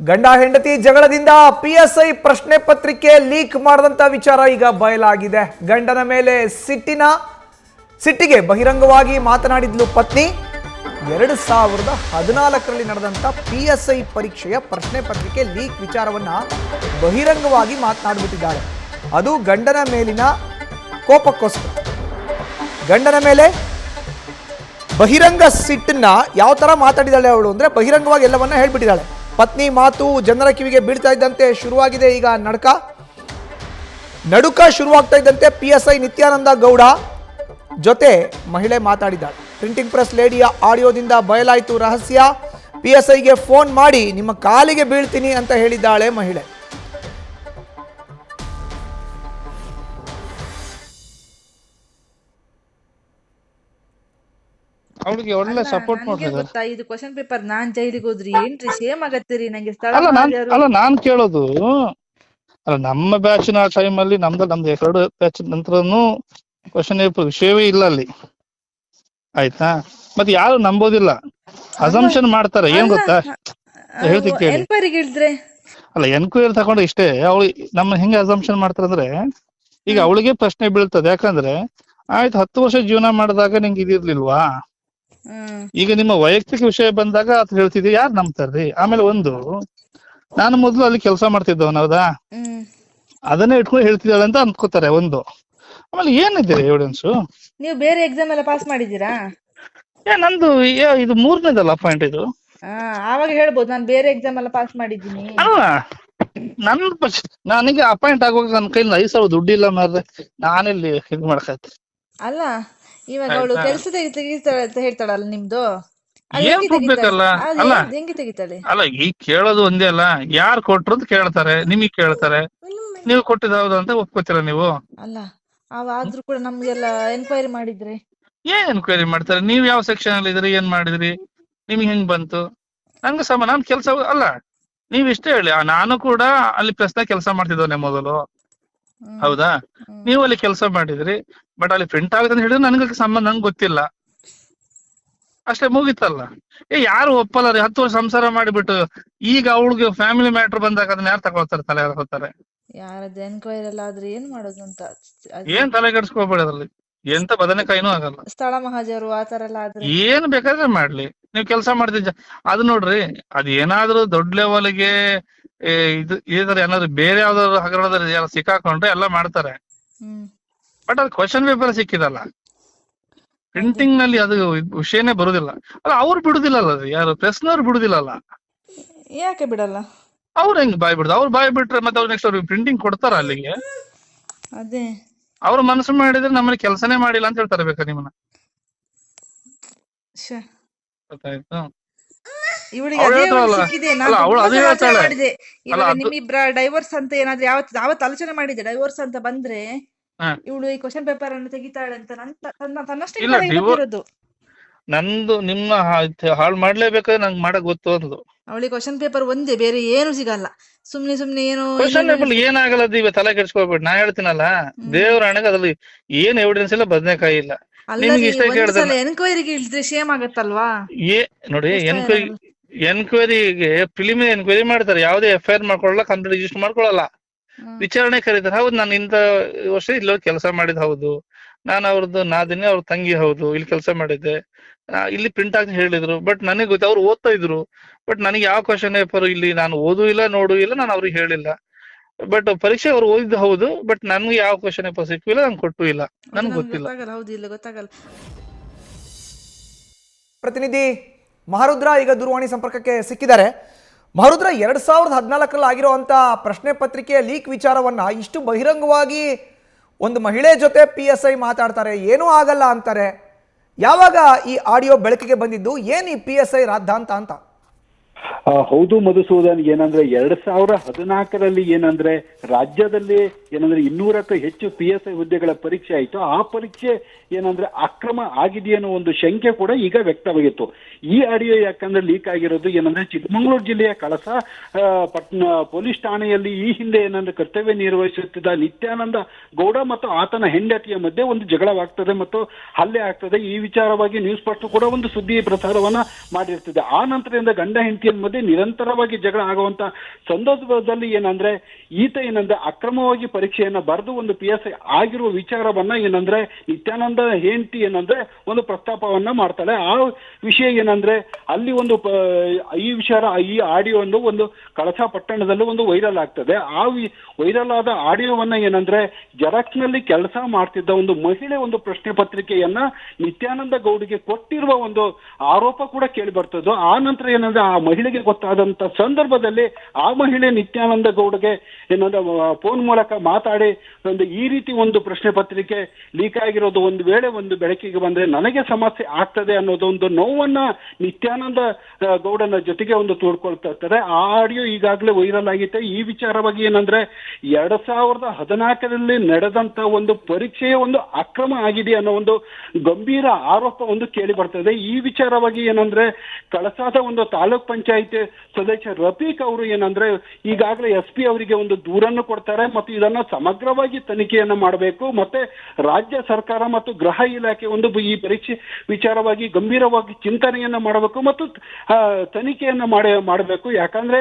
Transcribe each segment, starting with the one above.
ಗಂಡ ಹೆಂಡತಿ ಜಗಳದಿಂದ PSI ಪ್ರಶ್ನೆ ಪತ್ರಿಕೆ ಲೀಕ್ ಮಾಡಿದಂತ ವಿಚಾರ ಈಗ ಬಯಲಾಗಿದೆ. ಗಂಡನ ಮೇಲೆ ಸಿಟ್ಟಿಗೆ ಬಹಿರಂಗವಾಗಿ ಮಾತನಾಡಿದ್ಲು ಪತ್ನಿ. 2014ರಲ್ಲಿ ನಡೆದಂತ PSI ಪರೀಕ್ಷೆಯ ಪ್ರಶ್ನೆ ಪತ್ರಿಕೆ ಲೀಕ್ ವಿಚಾರವನ್ನ ಬಹಿರಂಗವಾಗಿ ಮಾತನಾಡಿಬಿಟ್ಟಿದ್ದಾಳೆ. ಅದು ಗಂಡನ ಮೇಲಿನ ಕೋಪಕ್ಕೋಸ್ಕರ. ಗಂಡನ ಮೇಲೆ ಬಹಿರಂಗ ಸಿಟ್ಟನ್ನ ಯಾವ ತರ ಮಾತಾಡಿದಾಳೆ ಅವಳು ಅಂದ್ರೆ ಬಹಿರಂಗವಾಗಿ ಎಲ್ಲವನ್ನ ಹೇಳ್ಬಿಟ್ಟಿದ್ದಾಳೆ. ಪತ್ನಿ ಮಾತು ಜನರ ಕಿವಿಗೆ ಬೀಳ್ತಾ ಇದ್ದಂತೆ ಶುರುವಾಗಿದೆ ಈಗ ನಡುಕ ಶುರುವಾಗ್ತಾ ಇದ್ದಂತೆ PSI ನಿತ್ಯಾನಂದ ಗೌಡ ಜೊತೆ ಮಹಿಳೆ ಮಾತಾಡಿದ್ದಾಳೆ. ಪ್ರಿಂಟಿಂಗ್ ಪ್ರೆಸ್ ಲೇಡಿಯ ಆಡಿಯೋದಿಂದ ಬಯಲಾಯಿತು ರಹಸ್ಯ. PSIಗೆ ಫೋನ್ ಮಾಡಿ ನಿಮ್ಮ ಕಾಲಿಗೆ ಬೀಳ್ತೀನಿ ಅಂತ ಹೇಳಿದ್ದಾಳೆ ಮಹಿಳೆ. ಅವಳಿಗೆ ಒಳ್ಳೆ ಸಪೋರ್ಟ್ ಮಾಡ್ತಿದ್ದಾರೆ. ಗೊತ್ತಾ ಇದು ಕ್ವಶನ್ ಪೇಪರ್ ನಾನ್ ಜೈಲಿಗೆ ಹೋದ್ರಿ ಏನ್ರಿ ಸೇಮ್ ಆಗತ್ತೀರಿ ನಂಗೆ ನಾನ್ ಕೇಳೋದು ನಮ್ಮ ಬ್ಯಾಚಿನ ಟೈಮ್ ಅಲ್ಲಿ ನಮ್ದು 2 ಬ್ಯಾಚ್ ನಂತರನು ಕ್ವಶನ್ ಪೇಪರ್ ವಿಷಯವೇ ಇಲ್ಲ ಅಲ್ಲಿ, ಆಯ್ತಾ? ಮತ್ತೆ ಯಾರು ನಂಬೋದಿಲ್ಲ, ಅಸಂಪ್ಷನ್ ಮಾಡ್ತಾರೆ. ಏನ್ ಗೊತ್ತಾ ಹೇಳ್ತಿ ಕೇಳಿ. ಎನ್ಕ್ವೈರಿ ತಗೊಂಡು ಇಷ್ಟೇ. ಅವಳು ನಮ್ಮ ಹೆಂಗೆ ಅಸಂಪ್ಷನ್ ಮಾಡ್ತಾರೆ ಅಂದ್ರೆ, ಈಗ ಅವಳಿಗೆ ಪ್ರಶ್ನೆ ಬೀಳ್ತದೆ. ಯಾಕಂದ್ರೆ ಆಯ್ತು 10 ವರ್ಷ ಜೀವನ ಮಾಡಿದಾಗ ನಿಂಗೆ ಇದಿರ್ಲಿಲ್ವಾ, ಈಗ ನಿಮ್ಮ ವೈಯಕ್ತಿಕ ವಿಷಯ ಬಂದಾಗ ಅದು ಹೇಳ್ತಿದ್ವಿ, ಯಾರು ನಂಬ್ತಾರ್ರಿ? ಆಮೇಲೆ ನಾನು ಮೊದ್ಲು ಅಲ್ಲಿ ಕೆಲಸ ಮಾಡ್ತಿದ್ದವನ್, ಹೌದಾ? ಅದನ್ನೇ ಇಟ್ಕೊಂಡು ಹೇಳ್ತಿದ್ದಾಳೆ ಅಂತ ಅನ್ಕೋತಾರೆ ಒಂದು. ಆಮೇಲೆ ಏನಿದೆ ಎವಿಡೆನ್ಸ್? ನೀವು ಬೇರೆ ಎಕ್ಸಾಮ್ ಎಲ್ಲ ಪಾಸ್ ಮಾಡಿದೀರಾ? ನಂದು ಇದು 3ನೇದಲ್ಲ ಪಾಯಿಂಟ್ ಇದು. ಆವಾಗ ಹೇಳ್ಬೋದು ನಾನು ಬೇರೆ ಎಕ್ಸಾಮ್ ಎಲ್ಲ ಪಾಸ್ ಮಾಡಿದ್ದೀನಿ. ಅಲ್ಲ, ನನಗೆ ಅಪಾಯಿಂಟ್ ಆಗುವಾಗ ನನ್ನ ಕೈಲಿ 5,000 ದುಡ್ಡಿಲ್ಲ ಮಾರ್ರೆ, ನಾನೆಲ್ಲಿ ಇದು ಮಾಡಕತ್ತೆ. ಅಲ್ಲ, ಇವಾಗ ಅವಳು ಕೆಲಸ ತೆಗಿತಾಳೆ ಅಂತ ಹೇಳ್ತಾಳಲ್ಲ, ನಿಮ್ದು ಏನ್ ಕೊಡ್ಬೇಕಲ್ಲ? ಅಲ್ಲ ಹೆಂಗೆ ತೆಗಿತಾಳೆ? ಅಲ್ಲ, ಈಗ ಕೇಳೋದು ಒಂದೇ ಅಲ್ಲ, ಯಾರು ಕೊಟ್ರು ಅಂತ ಕೇಳ್ತಾರೆ, ನಿಮಗ್ ಕೇಳ್ತಾರೆ, ನೀವು ಕೊಟ್ಟಿದ್ ಹೌದು ಅಂತ ಒಪ್ಕೋತೀರ ನೀವು? ಅಲ್ಲ, ಆದ್ರೂ ಕೂಡ ನಮ್ಗೆಲ್ಲ ಎನ್ಕ್ವೈರಿ ಮಾಡಿದ್ರೆ ಏನ್ ಎನ್ಕ್ವೈರಿ ಮಾಡ್ತಾರೆ? ನೀವ್ ಯಾವ ಸೆಕ್ಷನ್ ಅಲ್ಲಿ ಇದ್ರಿ, ಏನ್ ಮಾಡಿದ್ರಿ, ನಿಮ್ಗೆ ಹೆಂಗ್ ಬಂತು? ನಂಗೆ ನಾನ್ ಕೆಲ್ಸ ಅಲ್ಲ, ನೀವ್ ಇಷ್ಟೇ ಹೇಳಿ. ನಾನು ಕೂಡ ಅಲ್ಲಿ ಪ್ರೆಸ್ನಾಗ ಕೆಲಸ ಮಾಡ್ತಿದ್ದವನೆ ಮೊದಲು, ಹೌದಾ? ನೀವು ಅಲ್ಲಿ ಕೆಲಸ ಮಾಡಿದ್ರಿ, ಬಟ್ ಅಲ್ಲಿ ಪ್ರಿಂಟ್ ಆಗುತ್ತೆ ಅಂತ ಹೇಳಿದ್ರೆ ನನಗೆ ಸಂಬಂಧ, ನಂಗೆ ಗೊತ್ತಿಲ್ಲ, ಅಷ್ಟೇ, ಮುಗಿತಲ್ಲ. ಯಾರು ಒಪ್ಪಲ್ಲ ರೀ. 10 ವರ್ಷ ಸಂಸಾರ ಮಾಡಿಬಿಟ್ಟು ಈಗ ಅವಳಿಗೆ ಫ್ಯಾಮಿಲಿ ಮ್ಯಾಟರ್ ಬಂದಾಗ ಅದನ್ನ ಯಾರು ತಗೊಳ್ತಾರೆ, ತಲೆ ಹಾಕೋತಾರೆ? ಯಾರದ್ದು ಎನ್ಕ್ವೈರಿ ಎಲ್ಲ ಆದ್ರೆ ಏನ್ ಮಾಡೋದು ಅಂತ. ಏನ್ ತಲೆ ಕೆಡಿಸ್ಕೋಬೇಡಿ, ಅದ್ರಲ್ಲಿ ಎಂತ ಬದನೆಕಾಯಿನೂ ಆಗಲ್ಲ. ಸ್ಥಳ ಮಹಾಜರು ಆತರ ಎಲ್ಲ ಆದ್ರೆ ಏನ್ ಬೇಕಾದ್ರೆ ಮಾಡ್ಲಿ, ನೀವ್ ಕೆಲಸ ಮಾಡ್ತಿದ್ದ ಅದು ನೋಡ್ರಿ. ಅದ್ ಏನಾದ್ರು ದೊಡ್ಡ ಲೆವೆಲ್ಗೆ ಈ ತರ ಏನಾದ್ರು ಬೇರೆ ಯಾವ್ದಾದ್ರು ಹಗರಣದಲ್ಲಿ ಯಾರು ಸಿಕ್ಕಾಕೊಂಡ್ರೆ ಎಲ್ಲ ಮಾಡ್ತಾರೆ. ಬಟ್ ಅದು ಕ್ವಶನ್ ಪೇಪರ್ ಸಿಕ್ಕಿದಲ್ಲ, ಪ್ರಿಂಟಿಂಗ್ ನಲ್ಲಿ ಅದು ವಿಷಯನೇ ಬರುದಿಲ್ಲ. ಅಲ್ಲ, ಅವ್ರು ಬಿಡುದಿಲ್ಲಲ್ಲ, ಯಾರು ಪ್ರೆಸ್ನವ್ರು ಬಿಡುದಿಲ್ಲಲ್ಲ. ಯಾಕೆ ಬಿಡಲ್ಲ? ಅವ್ರು ಹೆಂಗ್ ಬಾಯ್ ಬಿಡುದು? ಅವ್ರು ಬಾಯ್ ಬಿಟ್ರೆ ಮತ್ತೆ ಅವ್ರು ನೆಕ್ಸ್ಟ್ ಅವ್ರಿಗೆ ಪ್ರಿಂಟಿಂಗ್ ಕೊಡ್ತಾರ ಅಲ್ಲಿಗೆ? ಅದೇ ಅವ್ರು ಮನಸ್ಸು ಮಾಡಿದ್ರೆ ನಮ್ಮಲ್ಲಿ ಕೆಲಸನೇ ಮಾಡಿಲ್ಲ ಅಂತ ಹೇಳ್ತಾರೆ ಬೇಕಾ ನಿಮ್ಮನ್ನ? ಗೊತ್ತಾಯ್ತು? ನಿಮ್ಮಿಬ್ರ ಡೈವರ್ಸ್ ಅಂತ ಏನಾದ್ರು ಯಾವತ್ತು ಆಲೋಚನೆ ಮಾಡಿದೆ? ಡೈವರ್ಸ್ ಅಂತ ಬಂದ್ರೆ ಇವಳು ಈ ಕ್ವಶನ್ ಪೇಪರ್ ಅನ್ನು ತೆಗಿತಾಳೆ ಅಂತ ತನ್ನಷ್ಟೇ ಇರೋದು. ನಂದು ನಿಮ್ಮ ಹಾಳು ಮಾಡ್ಲೇಬೇಕಾದ್ರೆ ನಂಗೆ ಮಾಡಕ್ ಗೊತ್ತು ಅಂದು. ಅವಳಿಗೆ ಕ್ವಶನ್ ಪೇಪರ್ ಒಂದೇ, ಬೇರೆ ಏನು ಸಿಗಲ್ಲ. ಸುಮ್ನೆ ಏನು ಕ್ವಶನ್ ಪೇಪರ್ ಏನಾಗಲ್ಲ, ಇವ ತಲೆ ಕೆಡ್ಸ್ಕೊಳ್ಬೇಡಿ. ನಾ ಹೇಳ್ತೀನಲ್ಲ, ದೇವ್ರ ಹಣೆಗೆ ಅದ್ರಲ್ಲಿ ಏನ್ ಎವಿಡೆನ್ಸ್ ಇಲ್ಲ, ಬದನೆಕಾಯಿ ಇಲ್ಲ. ನಿಮ್ಗೆ ಇಷ್ಟ ಕೇಳಿದ್ರೆ ಎನ್ಕ್ವೈರಿಗೆ ಇಳಿದ್ರೆ ಶೇಮ್ ಆಗತ್ತಲ್ವಾ? ನೋಡಿ, ಎನ್ಕ್ವೈರಿಗೆ ಪ್ರಿಲಿಮಿನರಿ ಎನ್ಕ್ವೈರಿ ಮಾಡ್ತಾರೆ. ಯಾವುದೇ FIR ಮಾಡ್ಕೊಳ್ಳಲ್ಲ, ಕಂಪ್ಲೇಂಟ್ ರಿಜಿಸ್ಟರ್ ಮಾಡ್ಕೊಳ್ಳಲ್ಲ, ವಿಚಾರಣೆ ಕರೀತಾರೆ. ಹೌದು, ನಾನು ಇಂತ ವರ್ಷ ಇಲ್ಲಿ ಕೆಲಸ ಮಾಡಿದ್, ಹೌದು, ನಾನು ಅವ್ರದ್ದು ನಾದಿನಿ, ಅವ್ರ ತಂಗಿ, ಹೌದು, ಇಲ್ಲಿ ಕೆಲಸ ಮಾಡಿದ್ದೆ, ಇಲ್ಲಿ ಪ್ರಿಂಟ್ ಆಗಿ ಹೇಳಿದ್ರು. ಬಟ್ ನನಗೆ ಗೊತ್ತು, ಅವ್ರು ಓದ್ತಾ ಇದ್ರು. ಬಟ್ ನನಗೆ ಯಾವ ಕ್ವಶನ್ ಪೇಪರ್ ಇಲ್ಲಿ ನಾನು ಓದೂ ಇಲ್ಲ, ನೋಡೂ ಇಲ್ಲ, ನಾನು ಅವ್ರಿಗೆ ಹೇಳಿಲ್ಲ. ಬಟ್ ಪರೀಕ್ಷೆ ಅವ್ರು ಓದಿದ್ದು ಹೌದು, ಬಟ್ ನನ್ಗೆ ಯಾವ ಕ್ವಶನ್ ಪೇಪರ್ ಸಿಕ್ಕಿಲ್ಲ, ನಂಗೆ ಕೊಟ್ಟು ಇಲ್ಲ, ನನ್ಗೆ ಗೊತ್ತಿಲ್ಲ. ಪ್ರತಿನಿಧಿ ಮಹಾರುದ್ರ ಈಗ ದೂರವಾಣಿ ಸಂಪರ್ಕಕ್ಕೆ ಸಿಕ್ಕಿದ್ದಾರೆ. ಮಹಾರುದ್ರ, 2014ರಲ್ಲಿ ಆಗಿರುವಂತ ಪ್ರಶ್ನೆ ಪತ್ರಿಕೆಯ ಲೀಕ್ ವಿಚಾರವನ್ನ ಇಷ್ಟು ಬಹಿರಂಗವಾಗಿ ಒಂದು ಮಹಿಳೆ ಜೊತೆ PSI ಮಾತಾಡ್ತಾರೆ, ಏನೂ ಆಗಲ್ಲ ಅಂತಾರೆ. ಯಾವಾಗ ಈ ಆಡಿಯೋ ಬೆಳಕಿಗೆ ಬಂದಿದ್ದು? ಏನ್ ಈ PSI ರಾದ್ದಾಂತ ಅಂತ? ಹೌದು ಮಧುಸೂದನ್, ಏನಂದ್ರೆ 2014ರಲ್ಲಿ ಏನಂದ್ರೆ ರಾಜ್ಯದಲ್ಲಿ ಏನಂದ್ರೆ 200ಕ್ಕೂ ಹೆಚ್ಚು PSI ಹುದ್ದೆಗಳ ಪರೀಕ್ಷೆ ಆಯ್ತು. ಆ ಪರೀಕ್ಷೆ ಏನಂದ್ರೆ ಅಕ್ರಮ ಆಗಿದೆಯನ್ನೋ ಒಂದು ಶಂಕೆ ಕೂಡ ಈಗ ವ್ಯಕ್ತವಾಗಿತ್ತು. ಈ ಆಡಿಯೋ ಯಾಕಂದ್ರೆ ಲೀಕ್ ಆಗಿರೋದು ಏನಂದ್ರೆ ಚಿಕ್ಕಮಗಳೂರು ಜಿಲ್ಲೆಯ ಕಳಸ ಪಟ್ಟಣ ಪೊಲೀಸ್ ಠಾಣೆಯಲ್ಲಿ ಈ ಹಿಂದೆ ಏನಂದ್ರೆ ಕರ್ತವ್ಯ ನಿರ್ವಹಿಸುತ್ತಿದ್ದ ನಿತ್ಯಾನಂದ ಗೌಡ ಮತ್ತು ಆತನ ಹೆಂಡತಿಯ ಮಧ್ಯೆ ಒಂದು ಜಗಳವಾಗ್ತದೆ ಮತ್ತು ಹಲ್ಲೆ ಆಗ್ತದೆ. ಈ ವಿಚಾರವಾಗಿ ನ್ಯೂಸ್ ಫಸ್ಟ್ ಕೂಡ ಒಂದು ಸುದ್ದಿ ಪ್ರಸಾರವನ್ನ ಮಾಡಿರ್ತದೆ. ಆ ನಂತರದಿಂದ ಗಂಡ ಹೆಂಡತಿಯ ಮಧ್ಯೆ ನಿರಂತರವಾಗಿ ಜಗಳ ಆಗುವಂತ ಸಂದರ್ಭದಲ್ಲಿ ಏನಂದ್ರೆ ಈತ ಏನಂದ್ರೆ ಅಕ್ರಮವಾಗಿ ಪರೀಕ್ಷೆಯನ್ನ ಬರೆದು ಒಂದು PSI ಆಗಿರುವ ವಿಚಾರವನ್ನ ಏನಂದ್ರೆ ನಿತ್ಯಾನಂದ ಹೆಂಡತಿ ಏನಂದ್ರೆ ಒಂದು ಪ್ರಸ್ತಾಪವನ್ನ ಮಾಡ್ತಾಳೆ. ಆ ವಿಷಯ ಏನಂದ್ರೆ ಅಲ್ಲಿ ಒಂದು ಈ ಆಡಿಯೋ ಒಂದು ಕಳಸಾ ಪಟ್ಟಣದಲ್ಲೂ ಒಂದು ವೈರಲ್ ಆಗ್ತದೆ. ಆ ವೈರಲ್ ಆದ ಆಡಿಯೋವನ್ನ ಏನಂದ್ರೆ ಜೆರಾಕ್ಸ್ ನಲ್ಲಿ ಕೆಲಸ ಮಾಡ್ತಿದ್ದ ಒಂದು ಮಹಿಳೆ ಒಂದು ಪ್ರಶ್ನೆ ಪತ್ರಿಕೆಯನ್ನ ನಿತ್ಯಾನಂದ ಗೌಡ್ಗೆ ಕೊಟ್ಟಿರುವ ಒಂದು ಆರೋಪ ಕೂಡ ಕೇಳಿ ಬರ್ತದೆ. ಆ ನಂತರ ಏನಂದ್ರೆ ಆ ಮಹಿಳೆಗೆ ಗೊತ್ತಾದಂತ ಸಂದರ್ಭದಲ್ಲಿ ಆ ಮಹಿಳೆ ನಿತ್ಯಾನಂದ ಗೌಡ್ಗೆ ಏನಂದ್ರೆ ಫೋನ್ ಮೂಲಕ ಮಾತಾಡಿ ಈ ರೀತಿ ಒಂದು ಪ್ರಶ್ನೆ ಪತ್ರಿಕೆ ಲೀಕ್ ಆಗಿರೋದು ಒಂದು ವೇಳೆ ಒಂದು ಬೆಳಕಿಗೆ ಬಂದ್ರೆ ನನಗೆ ಸಮಸ್ಯೆ ಆಗ್ತದೆ ಅನ್ನೋದು ಒಂದು ನೋವನ್ನ ನಿತ್ಯಾನಂದ ಗೌಡನ ಜೊತೆಗೆ ಒಂದು ತೋಡ್ಕೊಳ್ತಾ ಇರ್ತಾರೆ. ಆ ಆಡಿಯೋ ಈಗಾಗಲೇ ವೈರಲ್ ಆಗಿತ್ತೆ. ಈ ವಿಚಾರವಾಗಿ ಏನಂದ್ರೆ 2014ರಲ್ಲಿ ನಡೆದಂತ ಒಂದು ಪರೀಕ್ಷೆಯ ಒಂದು ಅಕ್ರಮ ಆಗಿದೆ ಅನ್ನೋ ಒಂದು ಗಂಭೀರ ಆರೋಪ ಒಂದು ಕೇಳಿ ಬರ್ತದೆ. ಈ ವಿಚಾರವಾಗಿ ಏನಂದ್ರೆ ಕಳಸಾದ ಒಂದು ತಾಲೂಕ್ ಪಂಚಾಯತ್ ಸದಸ್ಯ ರಫೀಕ್ ಅವರು ಏನಂದ್ರೆ ಈಗಾಗಲೇ SP ಅವರಿಗೆ ಒಂದು ದೂರನ್ನು ಕೊಡ್ತಾರೆ ಮತ್ತು ಇದನ್ನ ಸಮಗ್ರವಾಗಿ ತನಿಖೆಯನ್ನ ಮಾಡಬೇಕು, ಮತ್ತೆ ರಾಜ್ಯ ಸರ್ಕಾರ ಮತ್ತು ಗೃಹ ಇಲಾಖೆ ಒಂದು ಈ ಪರೀಕ್ಷೆ ವಿಚಾರವಾಗಿ ಗಂಭೀರವಾಗಿ ಚಿಂತನೆಯನ್ನ ಮಾಡಬೇಕು ಮತ್ತು ತನಿಖೆಯನ್ನ ಮಾಡಬೇಕು. ಯಾಕಂದ್ರೆ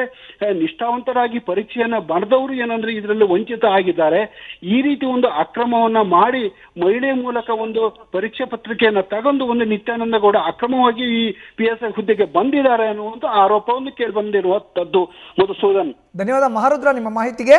ನಿಷ್ಠಾವಂತರಾಗಿ ಪರೀಕ್ಷೆಯನ್ನ ಬರೆದವರು ಏನಂದ್ರೆ ಇದರಲ್ಲಿ ವಂಚಿತ ಆಗಿದ್ದಾರೆ. ಈ ರೀತಿ ಒಂದು ಅಕ್ರಮವನ್ನ ಮಾಡಿ ಮಹಿಳೆ ಮೂಲಕ ಒಂದು ಪರೀಕ್ಷೆ ಪತ್ರಿಕೆಯನ್ನ ತಗೊಂಡು ಒಂದು ನಿತ್ಯಾನಂದ ಗೌಡ ಅಕ್ರಮವಾಗಿ ಈ PSI ಹುದ್ದೆಗೆ ಬಂದಿದ್ದಾರೆ ಅನ್ನುವಂತ ಆರೋಪವನ್ನು ಕೇಳಿ ಬಂದಿರುವಂತದ್ದು. ಮಧುಸೂದನ್, ಧನ್ಯವಾದ ಮಹಾರುದ್ರ ನಿಮ್ಮ ಮಾಹಿತಿಗೆ.